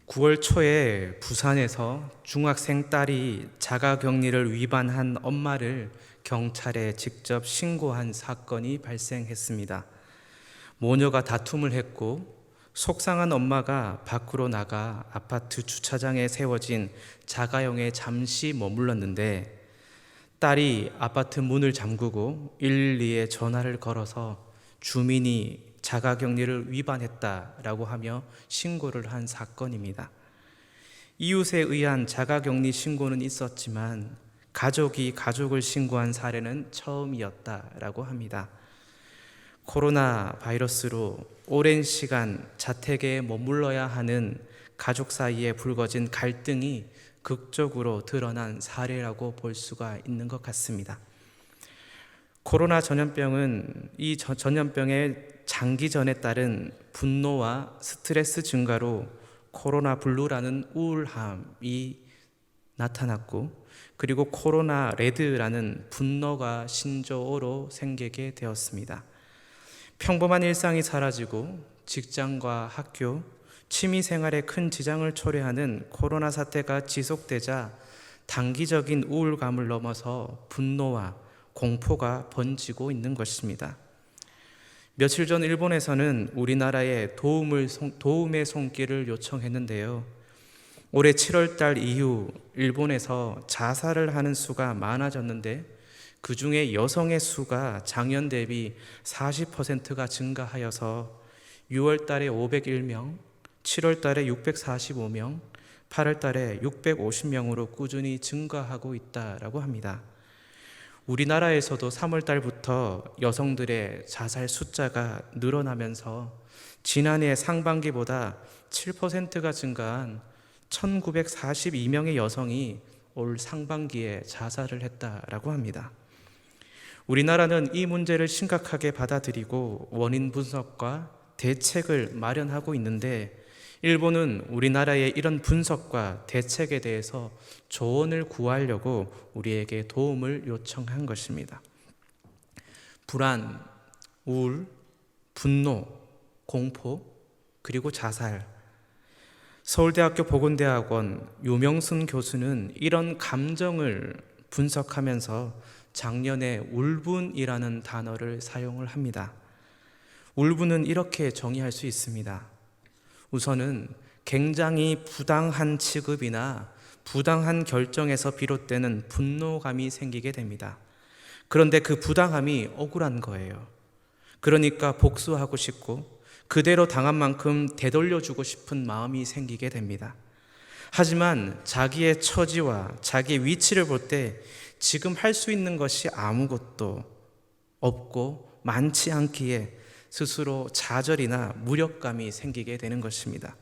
9월 초에 부산에서 중학생 딸이 자가격리를 위반한 엄마를 경찰에 직접 신고한 사건이 발생했습니다. 모녀가 다툼을 했고 속상한 엄마가 밖으로 나가 아파트 주차장에 세워진 자가용에 잠시 머물렀는데 딸이 아파트 문을 잠그고 112에 전화를 걸어서 주민이 자가격리를 위반했다라고 하며 신고를 한 사건입니다. 이웃에 의한 자가격리 신고는 있었지만 가족이 가족을 신고한 사례는 처음이었다라고 합니다. 코로나 바이러스로 오랜 시간 자택에 머물러야 하는 가족 사이에 불거진 갈등이 극적으로 드러난 사례라고 볼 수가 있는 것 같습니다. 코로나 전염병은 이 전염병의 장기전에 따른 분노와 스트레스 증가로 코로나 블루라는 우울함이 나타났고, 그리고 코로나 레드라는 분노가 신조어로 생기게 되었습니다. 평범한 일상이 사라지고 직장과 학교, 취미 생활에 큰 지장을 초래하는 코로나 사태가 지속되자 단기적인 우울감을 넘어서 분노와 공포가 번지고 있는 것입니다. 며칠 전 일본에서는 우리나라에 도움의 손길을 요청했는데요. 올해 7월 달 이후 일본에서 자살을 하는 수가 많아졌는데 그 중에 여성의 수가 작년 대비 40%가 증가하여서 6월 달에 501명, 7월 달에 645명, 8월 달에 650명으로 꾸준히 증가하고 있다라고 합니다. 우리나라에서도 3월 달부터 여성들의 자살 숫자가 늘어나면서 지난해 상반기보다 7%가 증가한 1942명의 여성이 올 상반기에 자살을 했다라고 합니다. 우리나라는 이 문제를 심각하게 받아들이고 원인 분석과 대책을 마련하고 있는데 일본은 우리나라의 이런 분석과 대책에 대해서 조언을 구하려고 우리에게 도움을 요청한 것입니다. 불안, 우울, 분노, 공포, 그리고 자살. 서울대학교 보건대학원 유명순 교수는 이런 감정을 분석하면서 작년에 울분이라는 단어를 사용을 합니다. 울분은 이렇게 정의할 수 있습니다. 우선은 굉장히 부당한 취급이나 부당한 결정에서 비롯되는 분노감이 생기게 됩니다. 그런데 그 부당함이 억울한 거예요. 그러니까 복수하고 싶고 그대로 당한 만큼 되돌려주고 싶은 마음이 생기게 됩니다. 하지만 자기의 처지와 자기의 위치를 볼 때 지금 할 수 있는 것이 아무것도 없고 많지 않기에 스스로 좌절이나 무력감이 생기게 되는 것입니다.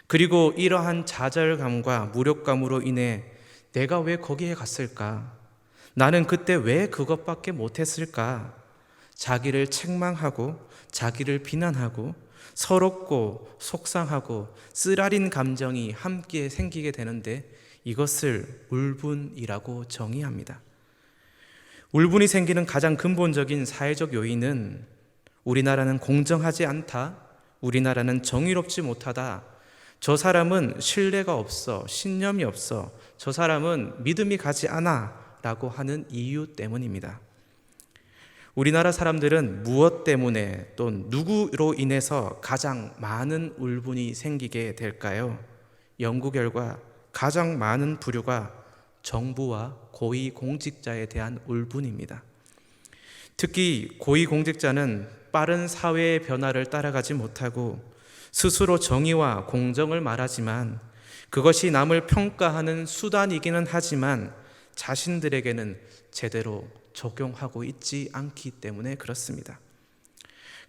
그리고 이러한 좌절감과 무력감으로 인해 내가 왜 거기에 갔을까? 나는 그때 왜 그것밖에 못했을까? 자기를 책망하고 자기를 비난하고 서럽고 속상하고 쓰라린 감정이 함께 생기게 되는데 이것을 울분이라고 정의합니다. 울분이 생기는 가장 근본적인 사회적 요인은 우리나라는 공정하지 않다, 우리나라는 정의롭지 못하다, 저 사람은 신뢰가 없어, 신념이 없어, 저 사람은 믿음이 가지 않아 라고 하는 이유 때문입니다. 우리나라 사람들은 무엇 때문에 또 누구로 인해서 가장 많은 울분이 생기게 될까요? 연구 결과 가장 많은 부류가 정부와 고위공직자에 대한 울분입니다. 특히 고위공직자는 빠른 사회의 변화를 따라가지 못하고 스스로 정의와 공정을 말하지만 그것이 남을 평가하는 수단이기는 하지만 자신들에게는 제대로 적용하고 있지 않기 때문에 그렇습니다.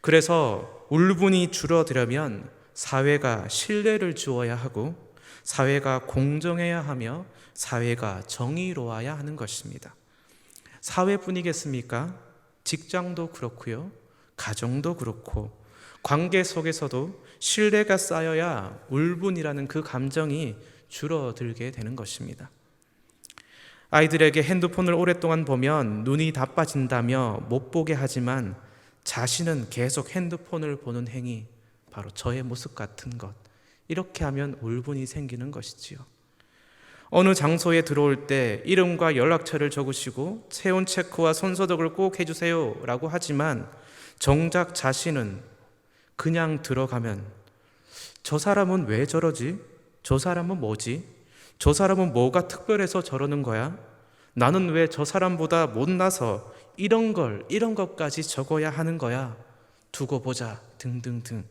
그래서 울분이 줄어들려면 사회가 신뢰를 주어야 하고 사회가 공정해야 하며 사회가 정의로워야 하는 것입니다. 사회뿐이겠습니까? 직장도 그렇고요, 가정도 그렇고 관계 속에서도 신뢰가 쌓여야 울분이라는 그 감정이 줄어들게 되는 것입니다. 아이들에게 핸드폰을 오랫동안 보면 눈이 나빠진다며 못 보게 하지만 자신은 계속 핸드폰을 보는 행위, 바로 저의 모습 같은 것, 이렇게 하면 울분이 생기는 것이지요. 어느 장소에 들어올 때 이름과 연락처를 적으시고 체온 체크와 손소독을 꼭 해주세요 라고 하지만 정작 자신은 그냥 들어가면 저 사람은 왜 저러지? 저 사람은 뭐지? 저 사람은 뭐가 특별해서 저러는 거야? 나는 왜 저 사람보다 못나서 이런 것까지 적어야 하는 거야? 두고 보자 등등등.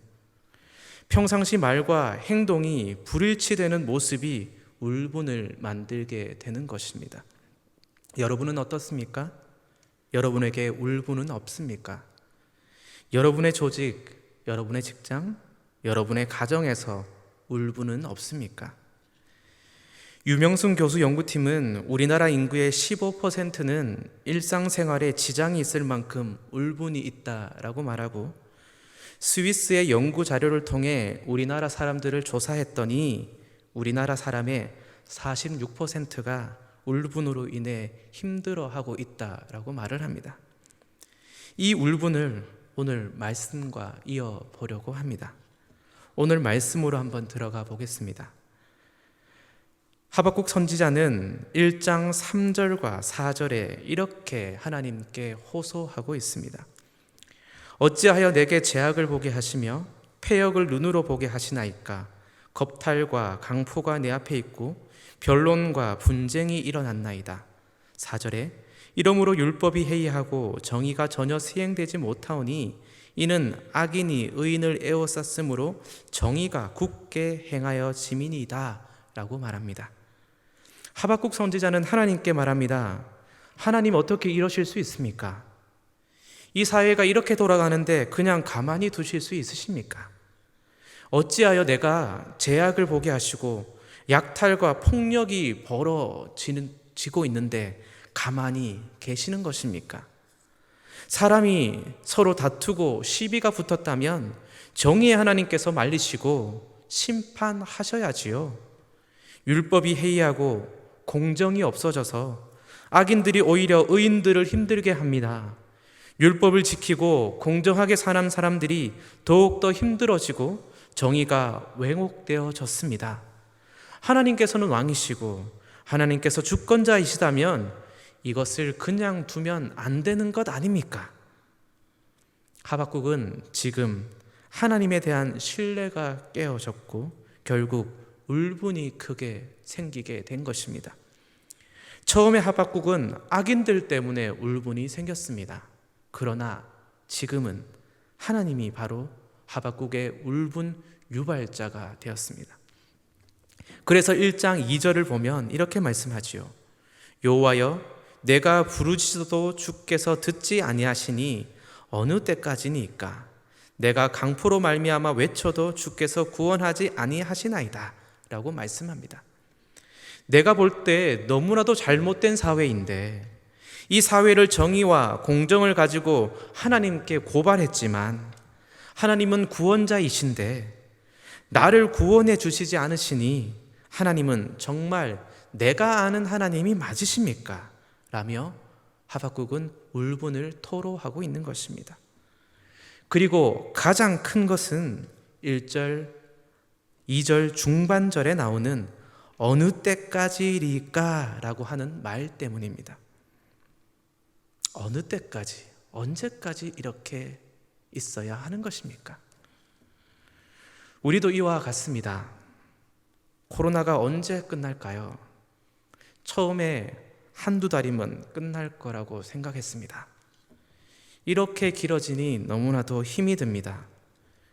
평상시 말과 행동이 불일치되는 모습이 울분을 만들게 되는 것입니다. 여러분은 어떻습니까? 여러분에게 울분은 없습니까? 여러분의 조직, 여러분의 직장, 여러분의 가정에서 울분은 없습니까? 유명순 교수 연구팀은 우리나라 인구의 15%는 일상생활에 지장이 있을 만큼 울분이 있다라고 말하고, 스위스의 연구 자료를 통해 우리나라 사람들을 조사했더니 우리나라 사람의 46%가 울분으로 인해 힘들어하고 있다라고 말을 합니다. 이 울분을 오늘 말씀과 이어보려고 합니다. 오늘 말씀으로 한번 들어가 보겠습니다. 하박국 선지자는 1장 3절과 4절에 이렇게 하나님께 호소하고 있습니다. 어찌하여 내게 재앙을 보게 하시며 패역을 눈으로 보게 하시나이까? 겁탈과 강포가 내 앞에 있고 변론과 분쟁이 일어났나이다. 4절에 이러므로 율법이 해이하고 정의가 전혀 시행되지 못하오니 이는 악인이 의인을 에워쌌으므로 정의가 굳게 행하여 짐이니이다 라고 말합니다. 하박국 선지자는 하나님께 말합니다. 하나님, 어떻게 이러실 수 있습니까? 이 사회가 이렇게 돌아가는데 그냥 가만히 두실 수 있으십니까? 어찌하여 내가 죄악을 보게 하시고 약탈과 폭력이 벌어지고 있는데 가만히 계시는 것입니까? 사람이 서로 다투고 시비가 붙었다면 정의의 하나님께서 말리시고 심판하셔야지요. 율법이 해이하고 공정이 없어져서 악인들이 오히려 의인들을 힘들게 합니다. 율법을 지키고 공정하게 사는 사람들이 더욱더 힘들어지고 정의가 왜곡되어졌습니다. 하나님께서는 왕이시고 하나님께서 주권자이시다면 이것을 그냥 두면 안 되는 것 아닙니까? 하박국은 지금 하나님에 대한 신뢰가 깨어졌고 결국 울분이 크게 생기게 된 것입니다. 처음에 하박국은 악인들 때문에 울분이 생겼습니다. 그러나 지금은 하나님이 바로 하박국의 울분 유발자가 되었습니다. 그래서 1장 2절을 보면 이렇게 말씀하지요. 여호와여, 내가 부르짖어도 주께서 듣지 아니하시니 어느 때까지니까? 내가 강포로 말미암아 외쳐도 주께서 구원하지 아니하시나이다 라고 말씀합니다. 내가 볼 때 너무나도 잘못된 사회인데 이 사회를 정의와 공정을 가지고 하나님께 고발했지만 하나님은 구원자이신데 나를 구원해 주시지 않으시니 하나님은 정말 내가 아는 하나님이 맞으십니까? 라며 하박국은 울분을 토로하고 있는 것입니다. 그리고 가장 큰 것은 1절, 2절 중반절에 나오는 어느 때까지일까? 라고 하는 말 때문입니다. 어느 때까지, 언제까지 이렇게 있어야 하는 것입니까? 우리도 이와 같습니다. 코로나가 언제 끝날까요? 처음에 한두 달이면 끝날 거라고 생각했습니다. 이렇게 길어지니 너무나도 힘이 듭니다.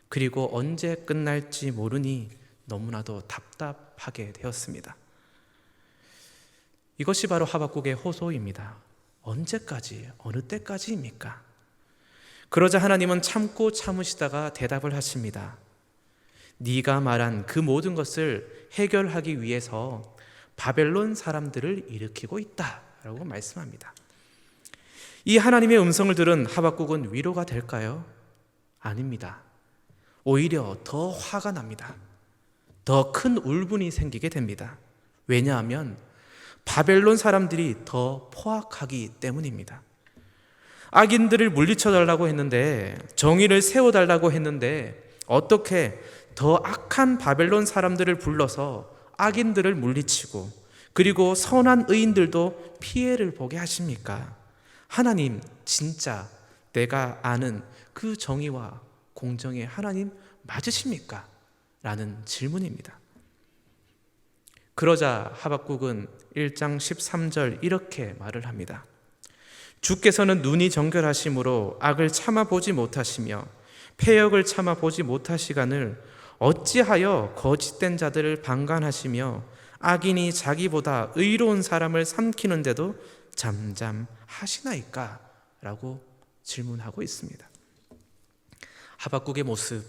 그리고 언제 끝날지 모르니 너무나도 답답하게 되었습니다. 이것이 바로 하박국의 호소입니다. 언제까지, 어느 때까지입니까? 그러자 하나님은 참고 참으시다가 대답을 하십니다. 네가 말한 그 모든 것을 해결하기 위해서 바벨론 사람들을 일으키고 있다라고 말씀합니다. 이 하나님의 음성을 들은 하박국은 위로가 될까요? 아닙니다. 오히려 더 화가 납니다. 더 큰 울분이 생기게 됩니다. 왜냐하면 바벨론 사람들이 더 포악하기 때문입니다. 악인들을 물리쳐 달라고 했는데, 정의를 세워달라고 했는데 어떻게 더 악한 바벨론 사람들을 불러서 악인들을 물리치고 그리고 선한 의인들도 피해를 보게 하십니까? 하나님, 진짜 내가 아는 그 정의와 공정의 하나님 맞으십니까? 라는 질문입니다. 그러자 하박국은 1장 13절 이렇게 말을 합니다. 주께서는 눈이 정결하심으로 악을 참아보지 못하시며 패역을 참아보지 못하시거늘 어찌하여 거짓된 자들을 방관하시며 악인이 자기보다 의로운 사람을 삼키는데도 잠잠하시나이까? 라고 질문하고 있습니다. 하박국의 모습,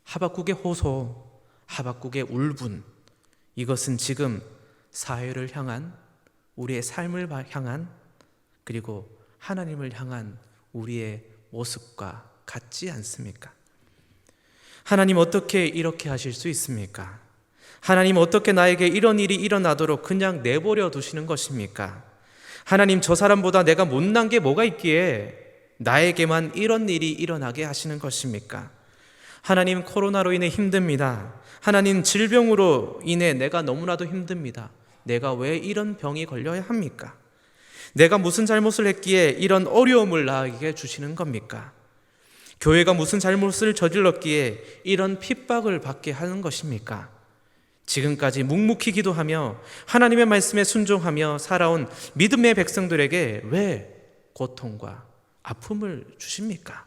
하박국의 호소, 하박국의 울분, 이것은 지금 사회를 향한, 우리의 삶을 향한, 그리고 하나님을 향한 우리의 모습과 같지 않습니까? 하나님 어떻게 이렇게 하실 수 있습니까? 하나님 어떻게 나에게 이런 일이 일어나도록 그냥 내버려 두시는 것입니까? 하나님, 저 사람보다 내가 못난 게 뭐가 있기에 나에게만 이런 일이 일어나게 하시는 것입니까? 하나님, 코로나로 인해 힘듭니다. 하나님, 질병으로 인해 내가 너무나도 힘듭니다. 내가 왜 이런 병이 걸려야 합니까? 내가 무슨 잘못을 했기에 이런 어려움을 나에게 주시는 겁니까? 교회가 무슨 잘못을 저질렀기에 이런 핍박을 받게 하는 것입니까? 지금까지 묵묵히 기도하며 하나님의 말씀에 순종하며 살아온 믿음의 백성들에게 왜 고통과 아픔을 주십니까?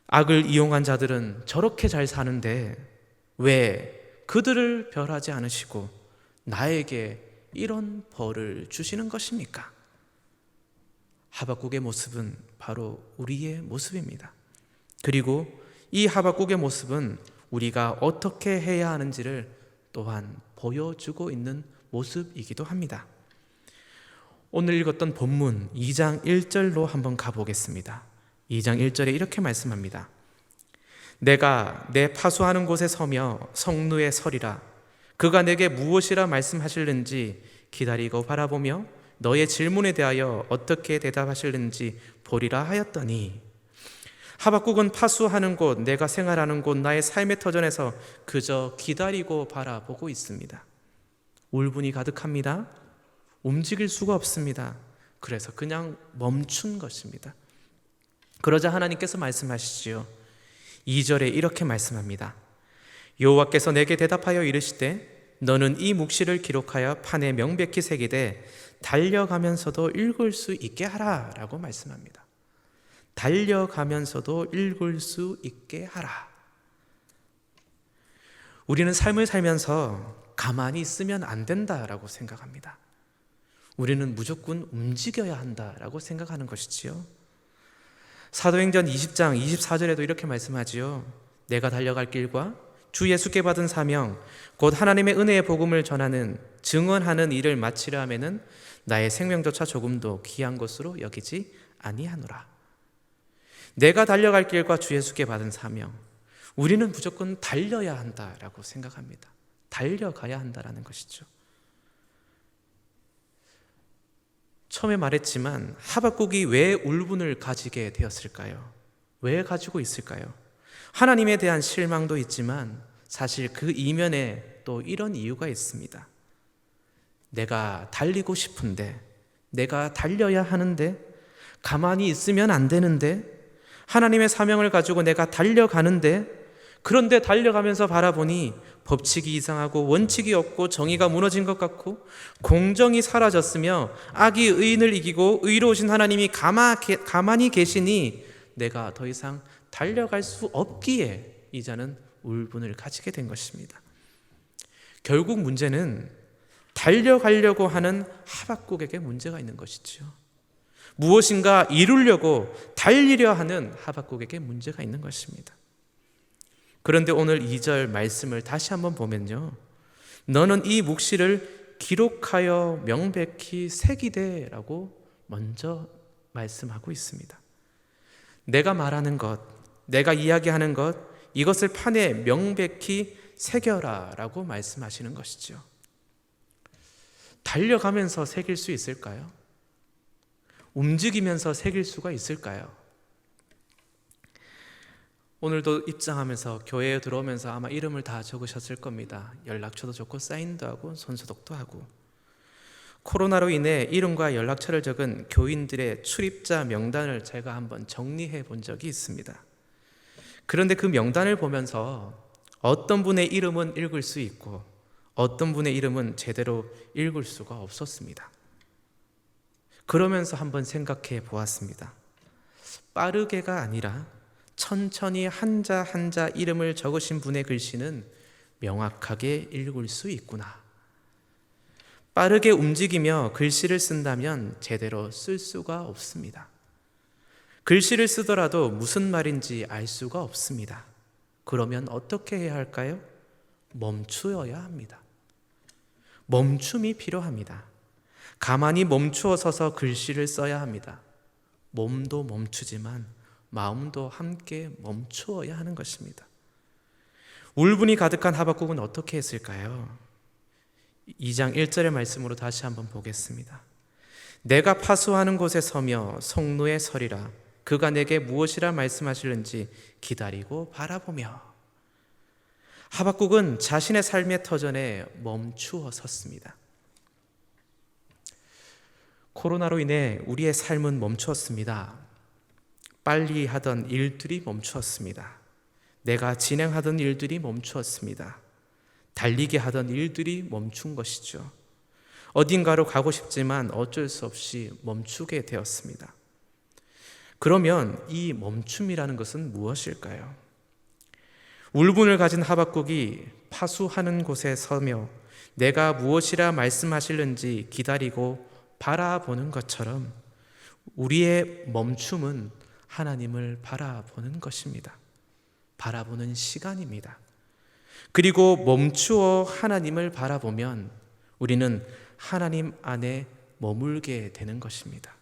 악을 이용한 자들은 저렇게 잘 사는데 왜 그들을 별하지 않으시고 나에게 이런 벌을 주시는 것입니까? 하박국의 모습은 바로 우리의 모습입니다. 그리고 이 하박국의 모습은 우리가 어떻게 해야 하는지를 또한 보여주고 있는 모습이기도 합니다. 오늘 읽었던 본문 2장 1절로 한번 가보겠습니다. 2장 1절에 이렇게 말씀합니다. 내가 내 파수하는 곳에 서며 성루에 서리라. 그가 내게 무엇이라 말씀하실는지 기다리고 바라보며 너의 질문에 대하여 어떻게 대답하실는지 보리라 하였더니, 하박국은 파수하는 곳, 내가 생활하는 곳, 나의 삶의 터전에서 그저 기다리고 바라보고 있습니다. 울분이 가득합니다. 움직일 수가 없습니다. 그래서 그냥 멈춘 것입니다. 그러자 하나님께서 말씀하시지요. 2절에 이렇게 말씀합니다. 여호와께서 내게 대답하여 이르시되 너는 이 묵시를 기록하여 판에 명백히 새기되 달려가면서도 읽을 수 있게 하라 라고 말씀합니다. 달려가면서도 읽을 수 있게 하라. 우리는 삶을 살면서 가만히 있으면 안 된다라고 생각합니다. 우리는 무조건 움직여야 한다라고 생각하는 것이지요. 사도행전 20장 24절에도 이렇게 말씀하지요. 내가 달려갈 길과 주 예수께 받은 사명 곧 하나님의 은혜의 복음을 전하는 증언하는 일을 마치려 하면은 나의 생명조차 조금도 귀한 것으로 여기지 아니하노라. 내가 달려갈 길과 주 예수께 받은 사명, 우리는 무조건 달려야 한다라고 생각합니다. 달려가야 한다라는 것이죠. 처음에 말했지만 하박국이 왜 울분을 가지게 되었을까요? 왜 가지고 있을까요? 하나님에 대한 실망도 있지만 사실 그 이면에 또 이런 이유가 있습니다. 내가 달리고 싶은데, 내가 달려야 하는데, 가만히 있으면 안 되는데, 하나님의 사명을 가지고 내가 달려가는데, 그런데 달려가면서 바라보니 법칙이 이상하고 원칙이 없고 정의가 무너진 것 같고 공정이 사라졌으며 악이 의인을 이기고 의로우신 하나님이 가만히 계시니 내가 더 이상 달려갈 수 없기에 이자는 울분을 가지게 된 것입니다. 결국 문제는 달려가려고 하는 하박국에게 문제가 있는 것이죠. 무엇인가 이루려고 달리려 하는 하박국에게 문제가 있는 것입니다. 그런데 오늘 2절 말씀을 다시 한번 보면요, 너는 이 묵시를 기록하여 명백히 새기되 라고 먼저 말씀하고 있습니다. 내가 말하는 것, 내가 이야기하는 것, 이것을 판에 명백히 새겨라 라고 말씀하시는 것이죠. 달려가면서 새길 수 있을까요? 움직이면서 새길 수가 있을까요? 오늘도 입장하면서 교회에 들어오면서 아마 이름을 다 적으셨을 겁니다. 연락처도 적고 사인도 하고 손소독도 하고. 코로나로 인해 이름과 연락처를 적은 교인들의 출입자 명단을 제가 한번 정리해 본 적이 있습니다. 그런데 그 명단을 보면서 어떤 분의 이름은 읽을 수 있고 어떤 분의 이름은 제대로 읽을 수가 없었습니다. 그러면서 한번 생각해 보았습니다. 빠르게가 아니라 천천히 한자 한자 이름을 적으신 분의 글씨는 명확하게 읽을 수 있구나. 빠르게 움직이며 글씨를 쓴다면 제대로 쓸 수가 없습니다. 글씨를 쓰더라도 무슨 말인지 알 수가 없습니다. 그러면 어떻게 해야 할까요? 멈추어야 합니다. 멈춤이 필요합니다. 가만히 멈추어 서서 글씨를 써야 합니다. 몸도 멈추지만 마음도 함께 멈추어야 하는 것입니다. 울분이 가득한 하박국은 어떻게 했을까요? 2장 1절의 말씀으로 다시 한번 보겠습니다. 내가 파수하는 곳에 서며 성로에 서리라. 그가 내게 무엇이라 말씀하실는지 기다리고 바라보며. 하박국은 자신의 삶의 터전에 멈추어 섰습니다. 코로나로 인해 우리의 삶은 멈추었습니다. 빨리 하던 일들이 멈추었습니다. 내가 진행하던 일들이 멈추었습니다. 달리게 하던 일들이 멈춘 것이죠. 어딘가로 가고 싶지만 어쩔 수 없이 멈추게 되었습니다. 그러면 이 멈춤이라는 것은 무엇일까요? 울분을 가진 하박국이 파수하는 곳에 서며 내가 무엇이라 말씀하실는지 기다리고 바라보는 것처럼 우리의 멈춤은 하나님을 바라보는 것입니다. 바라보는 시간입니다. 그리고 멈추어 하나님을 바라보면 우리는 하나님 안에 머물게 되는 것입니다.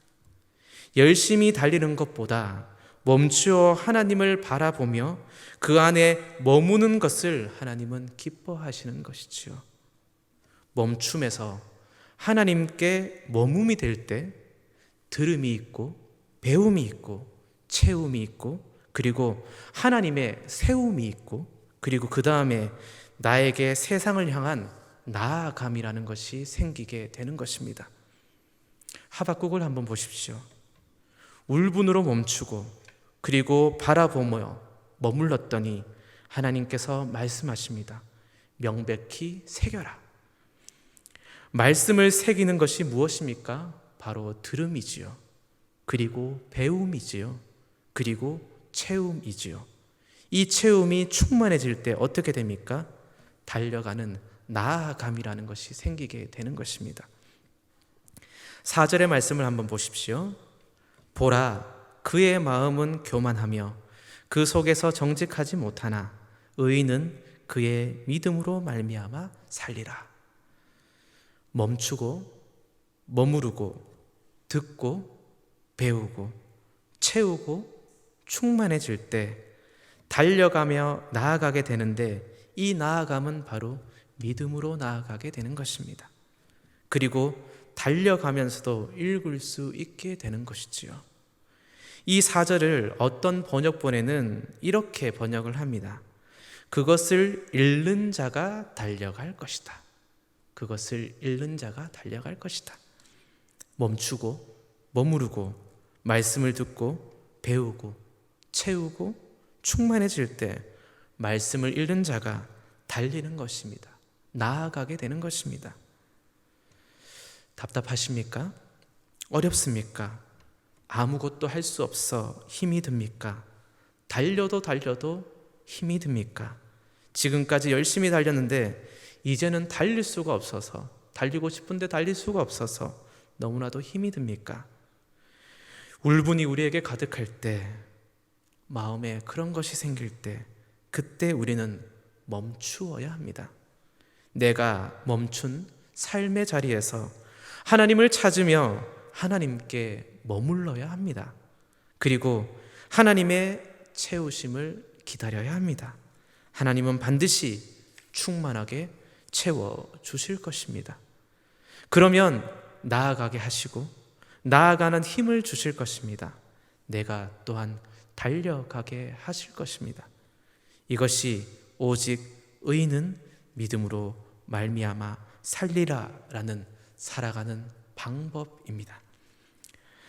열심히 달리는 것보다 멈추어 하나님을 바라보며 그 안에 머무는 것을 하나님은 기뻐하시는 것이지요. 멈춤에서 하나님께 머움이 될 때 들음이 있고 배움이 있고 채움이 있고 그리고 하나님의 세움이 있고 그리고 그 다음에 나에게 세상을 향한 나아감이라는 것이 생기게 되는 것입니다. 하박국을 한번 보십시오. 울분으로 멈추고 그리고 바라보며 머물렀더니 하나님께서 말씀하십니다. 명백히 새겨라. 말씀을 새기는 것이 무엇입니까? 바로 들음이지요. 그리고 배움이지요. 그리고 채움이지요. 이 채움이 충만해질 때 어떻게 됩니까? 달려가는 나아감이라는 것이 생기게 되는 것입니다. 4절의 말씀을 한번 보십시오. 보라, 그의 마음은 교만하며 그 속에서 정직하지 못하나 의인은 그의 믿음으로 말미암아 살리라. 멈추고 머무르고 듣고 배우고 채우고 충만해질 때 달려가며 나아가게 되는데 이 나아감은 바로 믿음으로 나아가게 되는 것입니다. 그리고 달려가면서도 읽을 수 있게 되는 것이지요. 이 4절을 어떤 번역본에는 이렇게 번역을 합니다. 그것을 읽는 자가 달려갈 것이다. 그것을 읽는 자가 달려갈 것이다. 멈추고 머무르고 말씀을 듣고 배우고 채우고 충만해질 때 말씀을 읽는 자가 달리는 것입니다. 나아가게 되는 것입니다. 답답하십니까? 어렵습니까? 아무것도 할 수 없어 힘이 듭니까? 달려도 힘이 듭니까? 지금까지 열심히 달렸는데 이제는 달릴 수가 없어서 달리고 싶은데 달릴 수가 없어서 너무나도 힘이 듭니까? 울분이 우리에게 가득할 때 마음에 그런 것이 생길 때 그때 우리는 멈추어야 합니다. 내가 멈춘 삶의 자리에서 하나님을 찾으며 하나님께 머물러야 합니다. 그리고 하나님의 채우심을 기다려야 합니다. 하나님은 반드시 충만하게 채워주실 것입니다. 그러면 나아가게 하시고 나아가는 힘을 주실 것입니다. 내가 또한 달려가게 하실 것입니다. 이것이 오직 의인은 믿음으로 말미암아 살리라라는 살아가는 방법입니다.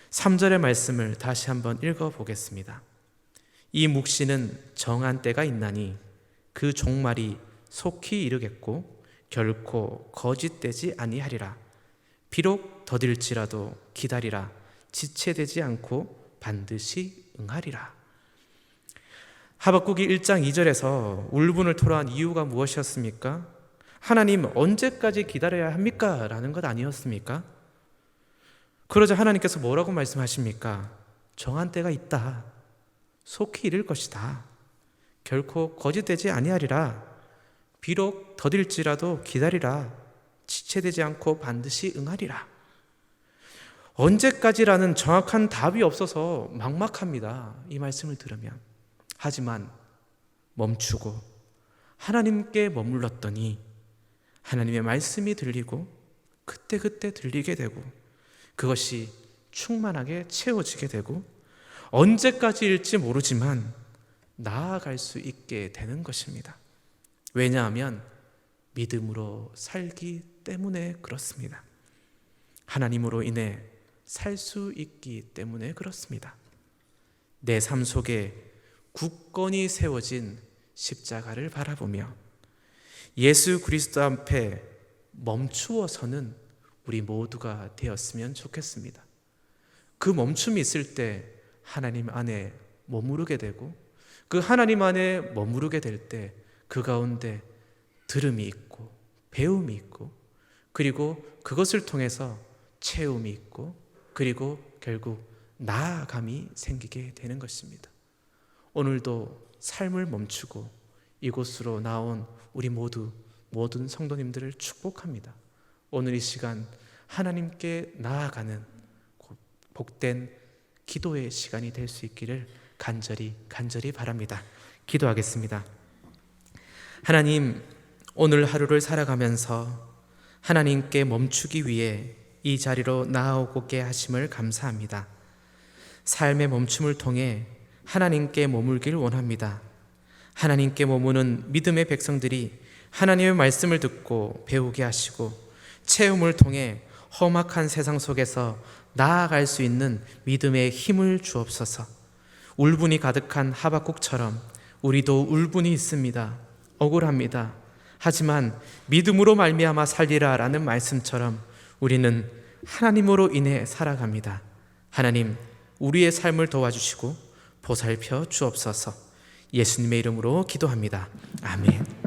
3절의 말씀을 다시 한번 읽어보겠습니다. 이 묵시는 정한 때가 있나니 그 종말이 속히 이르겠고 결코 거짓되지 아니하리라. 비록 더딜지라도 기다리라. 지체되지 않고 반드시 응하리라. 하박국이 1장 2절에서 울분을 토로한 이유가 무엇이었습니까? 하나님 언제까지 기다려야 합니까? 라는 것 아니었습니까? 그러자 하나님께서 뭐라고 말씀하십니까? 정한 때가 있다. 속히 이를 것이다. 결코 거짓되지 아니하리라. 비록 더딜지라도 기다리라. 지체되지 않고 반드시 응하리라. 언제까지라는 정확한 답이 없어서 막막합니다. 이 말씀을 들으면. 하지만 멈추고 하나님께 머물렀더니 하나님의 말씀이 들리고 그때그때 들리게 되고 그것이 충만하게 채워지게 되고 언제까지일지 모르지만 나아갈 수 있게 되는 것입니다. 왜냐하면 믿음으로 살기 때문에 그렇습니다. 하나님으로 인해 살 수 있기 때문에 그렇습니다. 내 삶 속에 굳건히 세워진 십자가를 바라보며 예수 그리스도 앞에 멈추어서는 우리 모두가 되었으면 좋겠습니다. 그 멈춤이 있을 때 하나님 안에 머무르게 되고 그 하나님 안에 머무르게 될 때 그 가운데 들음이 있고 배움이 있고 그리고 그것을 통해서 채움이 있고 그리고 결국 나아감이 생기게 되는 것입니다. 오늘도 삶을 멈추고 이곳으로 나온 우리 모든 성도님들을 축복합니다. 오늘 이 시간 하나님께 나아가는 복된 기도의 시간이 될 수 있기를 간절히 바랍니다. 기도하겠습니다. 하나님, 오늘 하루를 살아가면서 하나님께 멈추기 위해 이 자리로 나아오게 하심을 감사합니다. 삶의 멈춤을 통해 하나님께 머물길 원합니다. 하나님께 머무는 믿음의 백성들이 하나님의 말씀을 듣고 배우게 하시고 체험을 통해 험악한 세상 속에서 나아갈 수 있는 믿음의 힘을 주옵소서. 울분이 가득한 하박국처럼 우리도 울분이 있습니다. 억울합니다. 하지만 믿음으로 말미암아 살리라 라는 말씀처럼 우리는 하나님으로 인해 살아갑니다. 하나님, 우리의 삶을 도와주시고 보살펴 주옵소서. 예수님의 이름으로 기도합니다. 아멘.